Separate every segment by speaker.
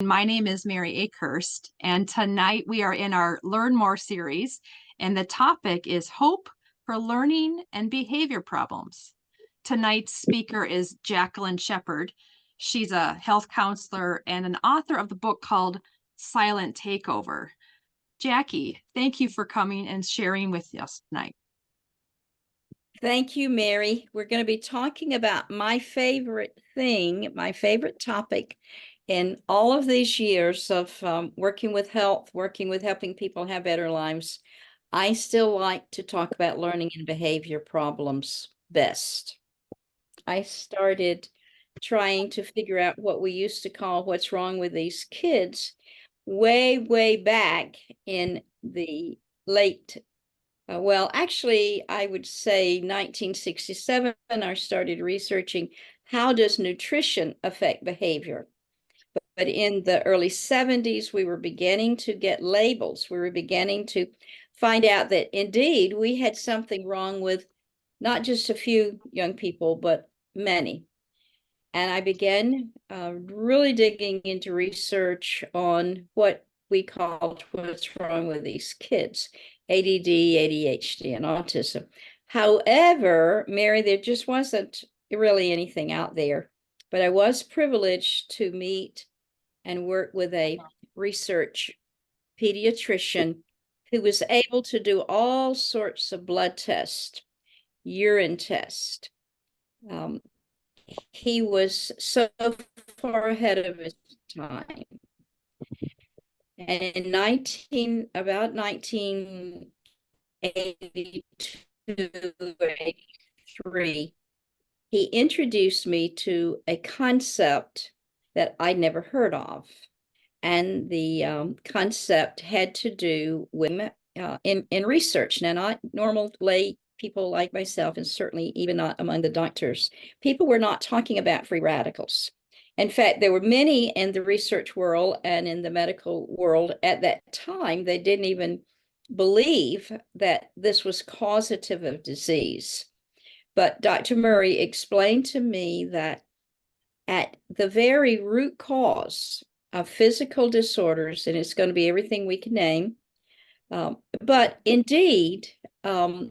Speaker 1: My name is Mary Akehurst, and tonight we are in our Learn More series, and the topic is Hope for Learning and Behavior Problems. Tonight's speaker is Jacquelyn Sheppard. She's a health counselor and an author of the book called Silent Takeover. Jackie, thank you for coming and sharing with us tonight.
Speaker 2: Thank you, Mary. We're going to be talking about my favorite thing, my favorite topic in all of these years of working with health, working with helping people have better lives. I still like to talk about learning and behavior problems best. I started trying to figure out what we used to call what's wrong with these kids way, way back in the late actually, I would say 1967, I started researching how does nutrition affect behavior. But in the early 70s, we were beginning to get labels. We were beginning to find out that indeed we had something wrong with not just a few young people, but many. And I began really digging into research on what we called what's wrong with these kids, ADD, ADHD, and autism. However, Mary, there just wasn't really anything out there, but I was privileged to meet and work with a research pediatrician who was able to do all sorts of blood tests, urine tests. He was so far ahead of his time. And in about 1982, 83, he introduced me to a concept that I'd never heard of. And the concept had to do with in research. Now, not normal lay people like myself, and certainly even not among the doctors. People were not talking about free radicals. In fact, there were many in the research world and in the medical world at that time, they didn't even believe that this was causative of disease. But Dr. Murray explained to me that at the very root cause of physical disorders, and it's going to be everything we can name, but indeed, the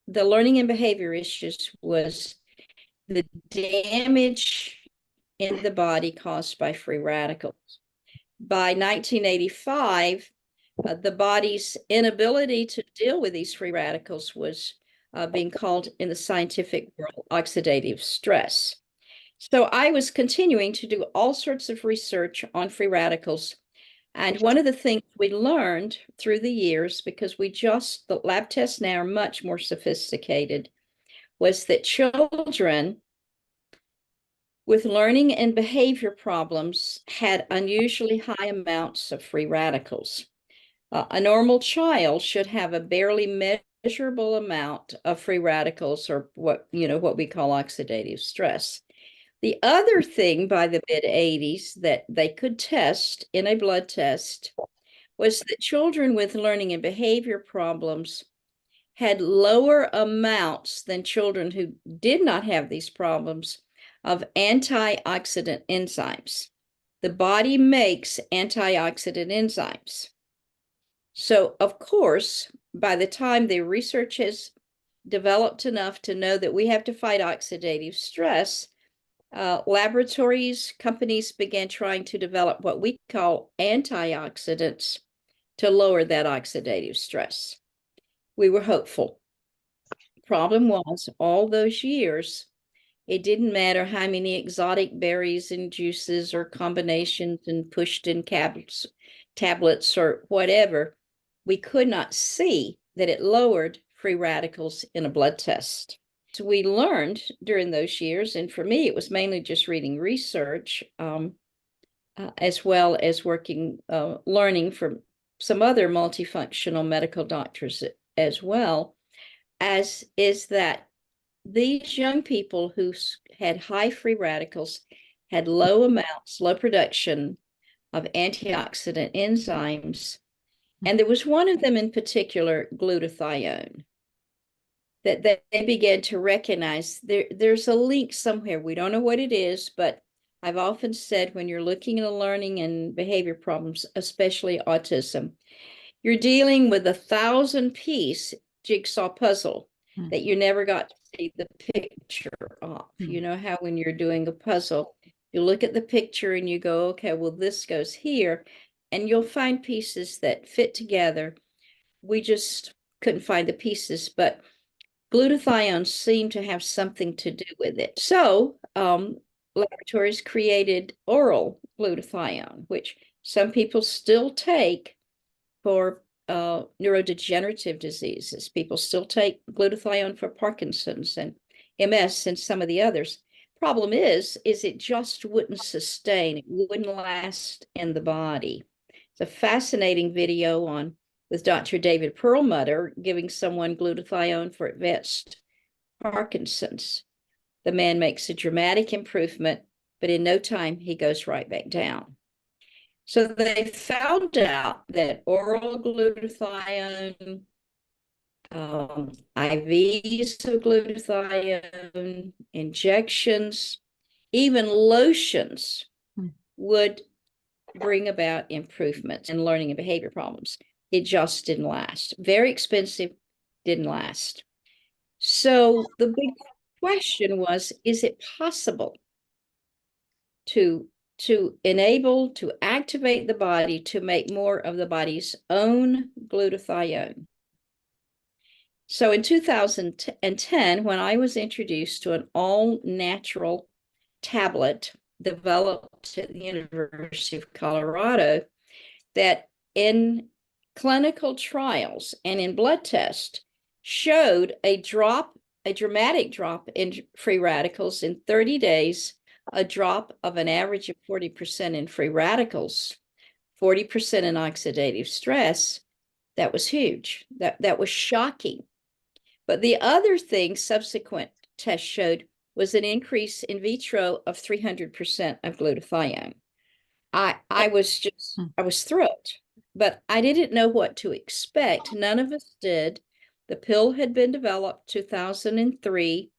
Speaker 2: learning and behavior issues was the damage in the body caused by free radicals. By 1985, the body's inability to deal with these free radicals was being called in the scientific world oxidative stress. So I was continuing to do all sorts of research on free radicals. And one of the things we learned through the years, because the lab tests now are much more sophisticated, was that children with learning and behavior problems had unusually high amounts of free radicals. A normal child should have a barely measurable amount of free radicals, or what we call oxidative stress. The other thing by the mid-80s that they could test in a blood test was that children with learning and behavior problems had lower amounts than children who did not have these problems of antioxidant enzymes. The body makes antioxidant enzymes. So, of course, by the time the research has developed enough to know that we have to fight oxidative stress, laboratories, companies began trying to develop what we call antioxidants to lower that oxidative stress. We were hopeful. Problem was, all those years, it didn't matter how many exotic berries and juices or combinations and pushed in tablets or whatever, we could not see that it lowered free radicals in a blood test. So we learned during those years, and for me, it was mainly just reading research, as well as learning from some other multifunctional medical doctors as well, is that these young people who had high free radicals had low production of antioxidant enzymes. And there was one of them in particular, glutathione, that they began to recognize there's a link somewhere. We don't know what it is, but I've often said when you're looking at learning and behavior problems, especially autism, you're dealing with a 1,000-piece jigsaw puzzle
Speaker 1: Mm.
Speaker 2: that you never got to see the picture of.
Speaker 1: Mm.
Speaker 2: You know how when you're doing a puzzle, you look at the picture and you go, okay, well, this goes here, and you'll find pieces that fit together. We just couldn't find the pieces, but glutathione seemed to have something to do with it. So laboratories created oral glutathione, which some people still take for neurodegenerative diseases. People still take glutathione for Parkinson's and MS and some of the others. Problem is it just wouldn't sustain. It wouldn't last in the body. It's a fascinating video on with Dr. David Perlmutter giving someone glutathione for advanced Parkinson's. The man makes a dramatic improvement, but in no time he goes right back down. So they found out that oral glutathione, IVs of glutathione, injections, even lotions
Speaker 1: Hmm.
Speaker 2: would bring about improvements in learning and behavior problems. It just didn't last. Very expensive, didn't last. So the big question was, is it possible to to activate the body to make more of the body's own glutathione? So in 2010, when I was introduced to an all-natural tablet developed at the University of Colorado, that in clinical trials and in blood tests showed a dramatic drop in free radicals in 30 days, a drop of an average of 40% in free radicals, 40% in oxidative stress. That was huge. That was shocking. But the other thing subsequent tests showed was an increase in vitro of 300% of glutathione. I was thrilled, but I didn't know what to expect. None of us did. The pill had been developed 2003,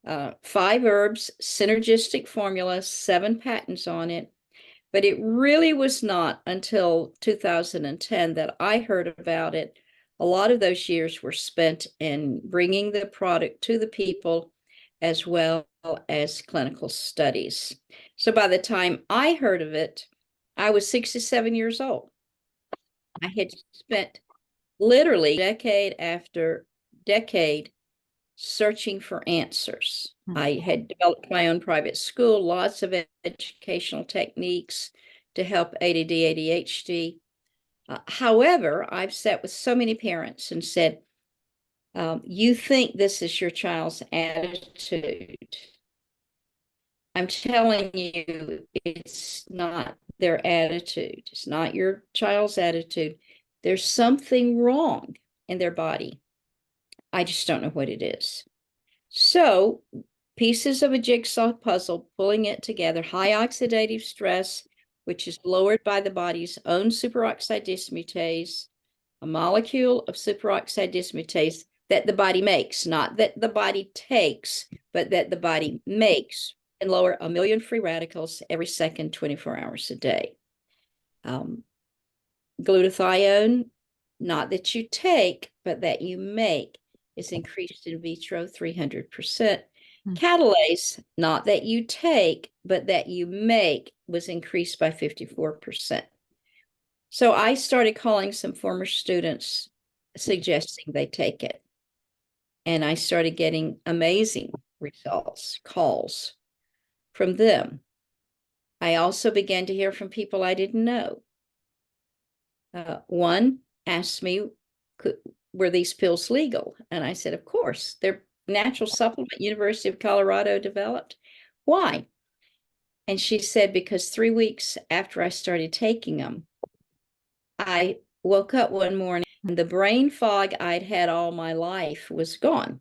Speaker 2: 5 herbs, synergistic formula, 7 patents on it. But it really was not until 2010 that I heard about it. A lot of those years were spent in bringing the product to the people as well as clinical studies. So by the time I heard of it, I was 67 years old. I had spent literally decade after decade searching for answers. I had developed my own private school, lots of educational techniques to help ADD, ADHD. However, I've sat with so many parents and said, you think this is your child's attitude. I'm telling you, it's not their attitude. It's not your child's attitude. There's something wrong in their body. I just don't know what it is. So, pieces of a jigsaw puzzle, pulling it together, high oxidative stress, which is lowered by the body's own superoxide dismutase, a molecule of superoxide dismutase that the body makes, not that the body takes, but that the body makes, and lower 1 million free radicals every second, 24 hours a day. Glutathione, not that you take, but that you make, is increased in vitro 300%. Catalase, not that you take, but that you make, was increased by 54%. So I started calling some former students, suggesting they take it. And I started getting amazing results, calls from them. I also began to hear from people I didn't know. One asked me, were these pills legal? And I said, of course, they're natural supplement University of Colorado developed. Why? And she said, because 3 weeks after I started taking them, I woke up one morning and the brain fog I'd had all my life was gone.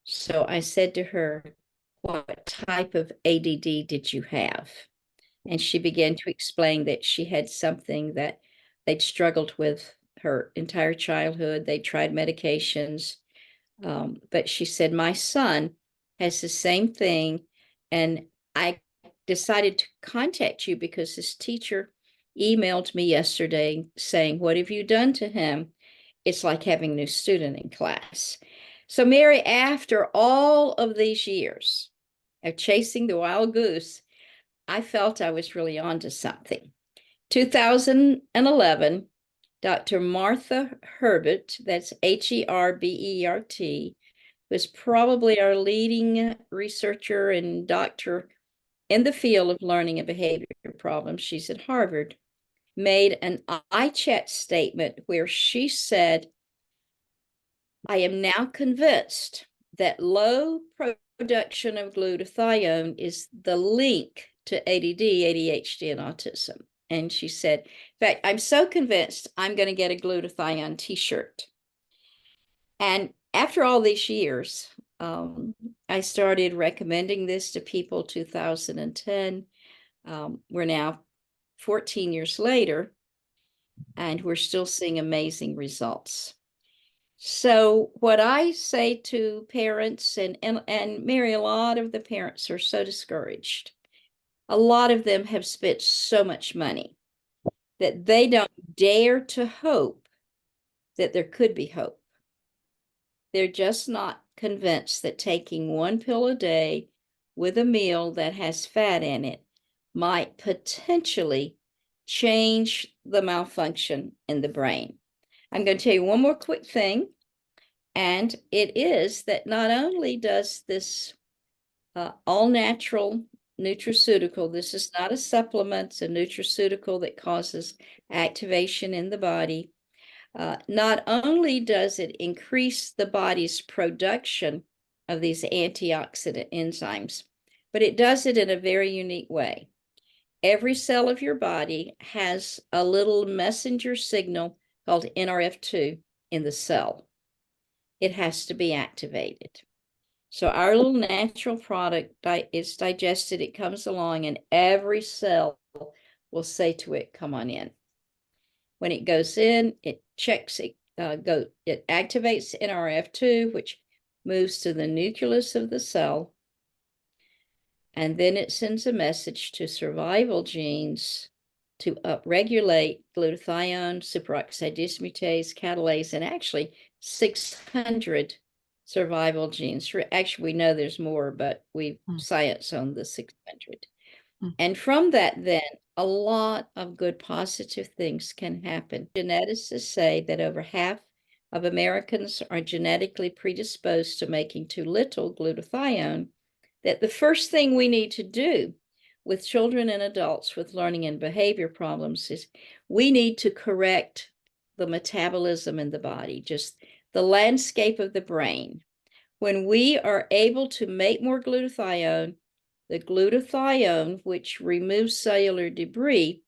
Speaker 2: So I said to her, what type of ADD did you have? And she began to explain that she had something that they'd struggled with her entire childhood. They tried medications, but she said, my son has the same thing, and I decided to contact you because this teacher emailed me yesterday saying, what have you done to him? It's like having a new student in class. So, Mary, after all of these years of chasing the wild goose, I felt I was really onto something. 2011, Dr. Martha Herbert, that's Herbert, was probably our leading researcher and doctor in the field of learning and behavior problems. She's at Harvard, made an iChat statement where she said, I am now convinced that low production of glutathione is the link to ADD, ADHD, and autism. And she said, in fact, I'm so convinced I'm going to get a glutathione t-shirt. And after all these years, I started recommending this to people 2010. We're now 14 years later, and we're still seeing amazing results. So what I say to parents, and Mary, a lot of the parents are so discouraged. A lot of them have spent so much money that they don't dare to hope that there could be hope. They're just not convinced that taking one pill a day with a meal that has fat in it might potentially change the malfunction in the brain. I'm going to tell you one more quick thing, and it is that not only does this all-natural nutraceutical, this is not a supplement, it's a nutraceutical that causes activation in the body. Not only does it increase the body's production of these antioxidant enzymes, but it does it in a very unique way. Every cell of your body has a little messenger signal called NRF2 in the cell. It has to be activated. So our little natural product is digested, it comes along, and every cell will say to it, come on in. When it goes in, it checks, it activates NRF2, which moves to the nucleus of the cell, and then it sends a message to survival genes to upregulate glutathione, superoxide dismutase, catalase, and actually 600 survival genes. Actually, we know there's more, but we've science on the 600. And from that, then, a lot of good positive things can happen. Geneticists say that over half of Americans are genetically predisposed to making too little glutathione, that the first thing we need to do with children and adults with learning and behavior problems is we need to correct the metabolism in the body, just the landscape of the brain. When we are able to make more glutathione, the glutathione, which removes cellular debris,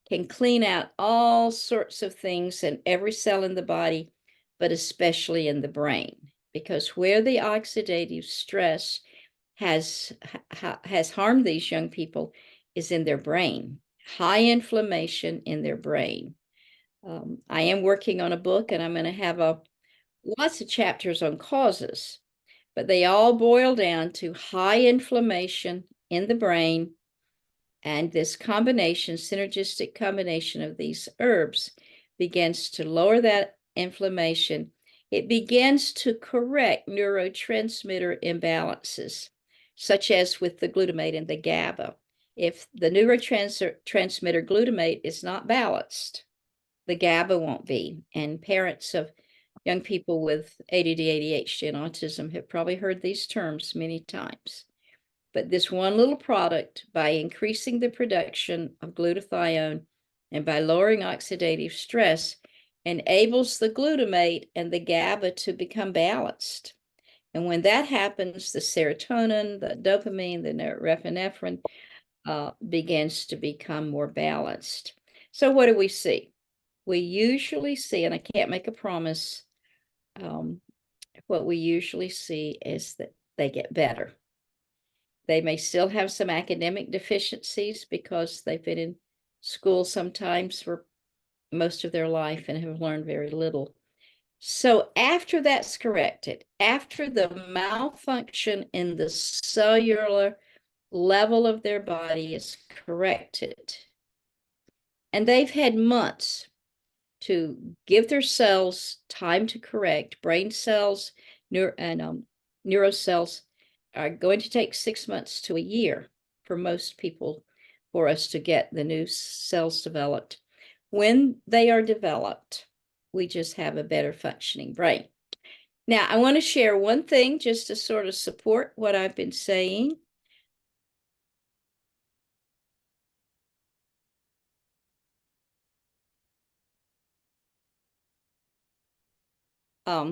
Speaker 2: can clean out all sorts of things in every cell in the body, but especially in the brain, because where the oxidative stress has harmed these young people is in their brain, high inflammation in their brain. I am working on a book, and I'm going to have lots of chapters on causes, but they all boil down to high inflammation in the brain, and this combination, synergistic combination of these herbs, begins to lower that inflammation. It begins to correct neurotransmitter imbalances, such as with the glutamate and the GABA. If the neurotransmitter glutamate is not balanced, the GABA won't be. And parents of young people with ADD, ADHD, and autism have probably heard these terms many times. But this one little product, by increasing the production of glutathione and by lowering oxidative stress, enables the glutamate and the GABA to become balanced. And when that happens, the serotonin, the dopamine, the norepinephrine begins to become more balanced. So what do we see? We usually see, and I can't make a promise, what we usually see is that they get better. They may still have some academic deficiencies because they've been in school sometimes for most of their life and have learned very little. So after that's corrected, after the malfunction in the cellular level of their body is corrected. And they've had months to give their cells time to correct. Brain cells and neurocells are going to take 6 months to a year for most people for us to get the new cells developed. When they are developed, we just have a better functioning brain. Now, I want to share one thing just to sort of support what I've been saying.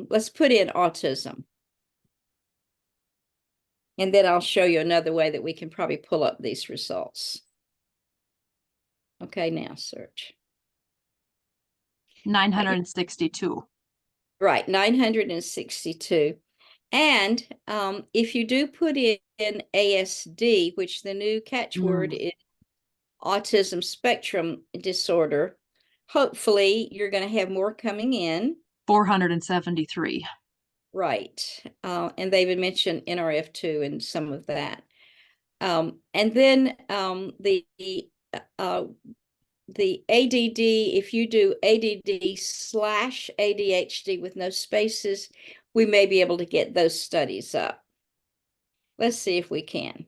Speaker 2: Let's put in autism. And then I'll show you another way that we can probably pull up these results. Okay, now search.
Speaker 1: 962.
Speaker 2: Right, 962. And if you do put in ASD, which the new catchword is autism spectrum disorder, hopefully you're going to have more coming in.
Speaker 1: 473.
Speaker 2: Right. And they've mentioned NRF2 and some of that. And then the ADD, if you do ADD/ADHD with no spaces, we may be able to get those studies up. Let's see if we can.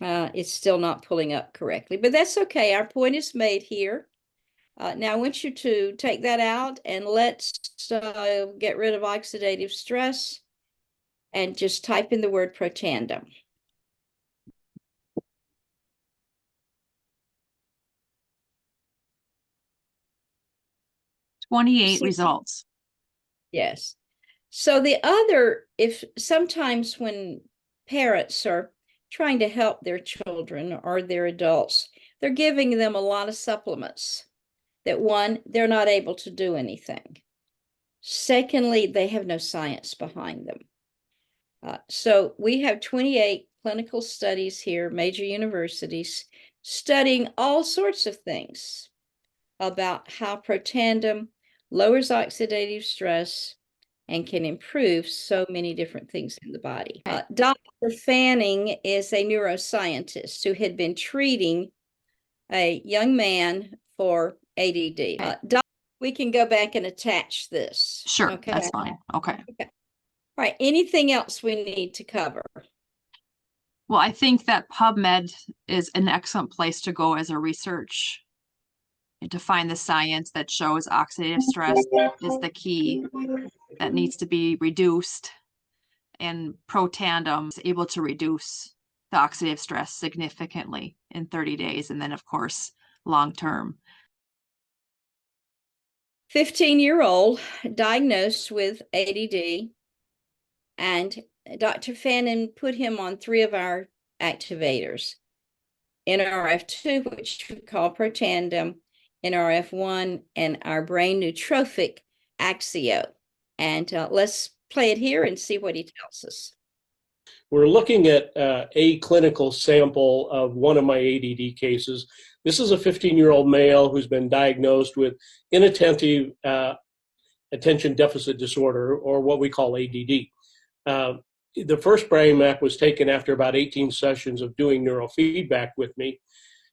Speaker 2: It's still not pulling up correctly, but that's okay. Our point is made here. Now I want you to take that out and let's get rid of oxidative stress and just type in the word protandum.
Speaker 1: $28 results.
Speaker 2: Yes. So the other, if sometimes when parents are trying to help their children or their adults, they're giving them a lot of supplements that, one, they're not able to do anything. Secondly, they have no science behind them. So we have 28 clinical studies here, major universities, studying all sorts of things about how protandum lowers oxidative stress and can improve so many different things in the body. Dr. Fanning is a neuroscientist who had been treating a young man for ADD. We can go back and attach this.
Speaker 1: Sure,
Speaker 2: okay?
Speaker 1: That's fine. Okay.
Speaker 2: All right, anything else we need to cover?
Speaker 1: Well, I think that PubMed is an excellent place to go as a research and to find the science that shows oxidative stress is the key that needs to be reduced, and Protandem is able to reduce the oxidative stress significantly in 30 days, and then of course long term.
Speaker 2: 15-year-old diagnosed with ADD, and Dr. Fannin put him on 3 of our activators: NRF2, which we call Protandem, NRF1, and our brain nootropic Axio. And let's play it here and see what he tells us.
Speaker 3: We're looking at a clinical sample of one of my ADD cases. This is a 15-year-old male who's been diagnosed with inattentive attention deficit disorder, or what we call ADD. The first brain map was taken after about 18 sessions of doing neurofeedback with me.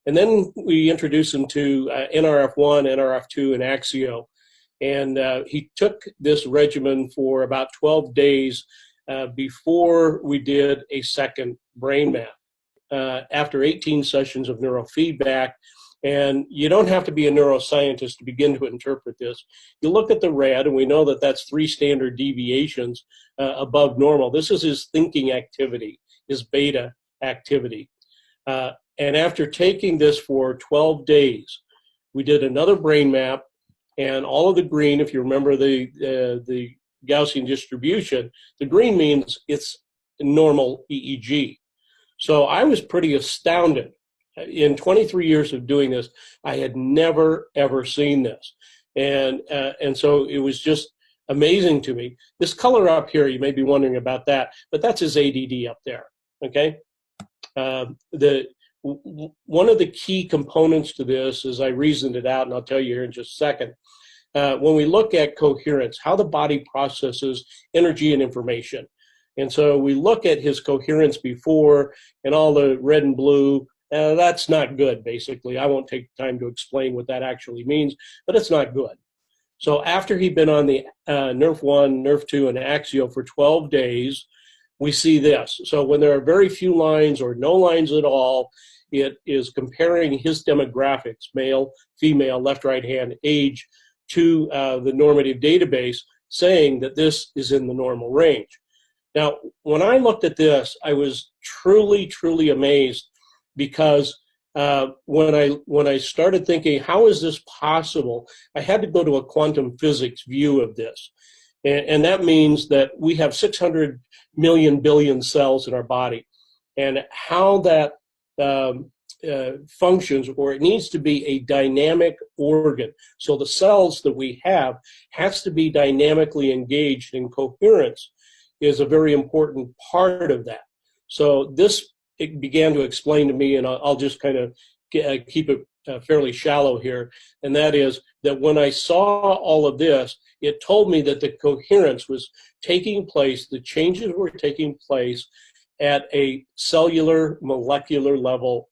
Speaker 3: And then we introduced him to NRF1, NRF2, and Axio. And he took this regimen for about 12 days before we did a second brain map. After 18 sessions of neurofeedback, and you don't have to be a neuroscientist to begin to interpret this. You look at the red, and we know that that's 3 standard deviations above normal. This is his thinking activity, his beta activity. And after taking this for 12 days, we did another brain map, and all of the green, if you remember the Gaussian distribution, the green means it's normal EEG. So I was pretty astounded. In 23 years of doing this, I had never, ever seen this. And so it was just amazing to me. This color up here, you may be wondering about that, but that's his ADD up there, okay? One of the key components to this, as I reasoned it out, and I'll tell you here in just a second, when we look at coherence, how the body processes energy and information, And so we look at his coherence before and all the red and blue. That's not good, basically. I won't take time to explain what that actually means, but it's not good. So after he'd been on the Nerf 1, Nerf 2, and Axio for 12 days, we see this. So when there are very few lines or no lines at all, it is comparing his demographics, male, female, left, right hand, age, to the normative database, saying that this is in the normal range. Now, when I looked at this, I was truly, truly amazed, because when I started thinking, how is this possible, I had to go to a quantum physics view of this. And that means that we have 600 million billion cells in our body. And how that functions, or it needs to be a dynamic organ. So the cells that we have has to be dynamically engaged, and coherence is a very important part of that. So this, it began to explain to me, and I'll just kind of keep it fairly shallow here, and that is that when I saw all of this, it told me that the coherence was taking place, the changes were taking place at a cellular, molecular level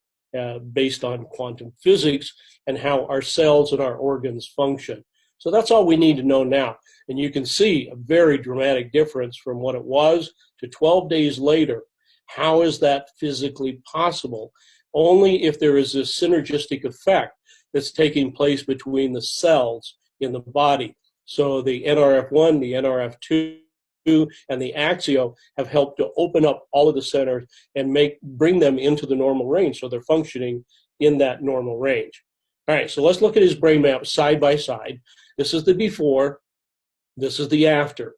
Speaker 3: based on quantum physics and how our cells and our organs function. So that's all we need to know now. And you can see a very dramatic difference from what it was to 12 days later. How is that physically possible? Only if there is this synergistic effect that's taking place between the cells in the body. So the NRF1, the NRF2, and the Axio have helped to open up all of the centers and bring them into the normal range, so they're functioning in that normal range. All right, so let's look at his brain map side by side. This is the before, this is the after.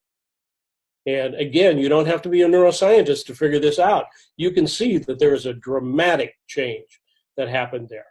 Speaker 3: And again, you don't have to be a neuroscientist to figure this out. You can see that there is a dramatic change that happened there.